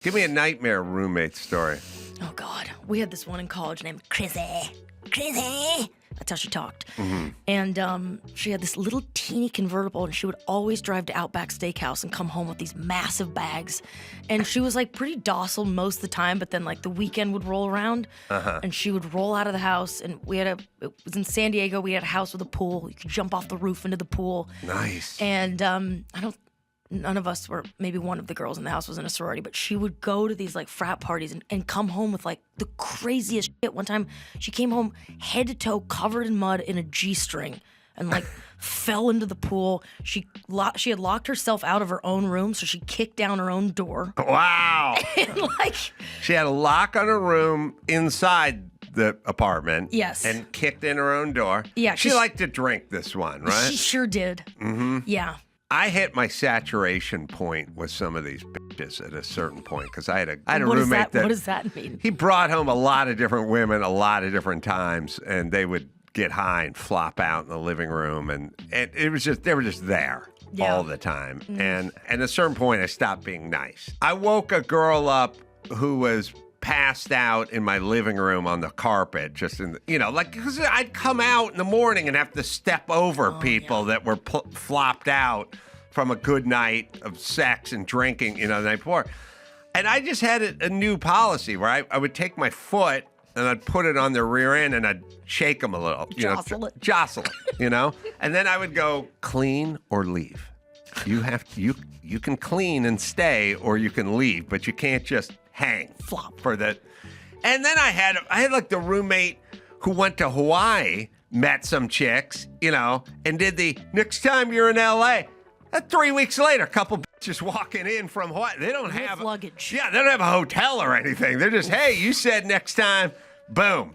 Give me a nightmare roommate story. Oh, God. We had this one in college named Chrissy. Chrissy! That's how she talked. Mm-hmm. And she had this little teeny convertible, and she would always drive to Outback Steakhouse and come home with these massive bags. And she was, like, pretty docile most of the time, but then, like, the weekend would roll around, and she would roll out of the house. And it was in San Diego. We had a house with a pool. You could jump off the roof into the pool. Nice. And none of us were, maybe one of the girls in the house was in a sorority, but she would go to these like frat parties and come home with like the craziest shit. One time she came home head to toe covered in mud in a G-string and like fell into the pool. She had locked herself out of her own room, so she kicked down her own door. Wow. And like She had a lock on her room inside the apartment. Yes. And kicked in her own door. Yeah. She liked to drink this one, right? She sure did. Mm-hmm. Yeah. I hit my saturation point with some of these bitches at a certain point because I had a What roommate what does that mean? he brought home a lot of different women a lot of different times, and they would get high and flop out in the living room, and it was just they were just there all the time. And at a certain point, I stopped being nice. I woke a girl up who was passed out in my living room on the carpet, just in the, like, because I'd come out in the morning and have to step over people that were flopped out from a good night of sex and drinking, the night before. And I just had a new policy where I would take my foot and I'd put it on their rear end and I'd shake them a little, jostle it, and then I would go clean or leave. You can clean and stay, or you can leave, but you can't just hang flop for that. And then I had like the roommate who went to Hawaii, met some chicks, and did the next time you're in LA. 3 weeks later, a couple bitches walking in from Hawaii. They don't have luggage. Yeah, they don't have a hotel or anything. They're just, hey, you said next time, boom.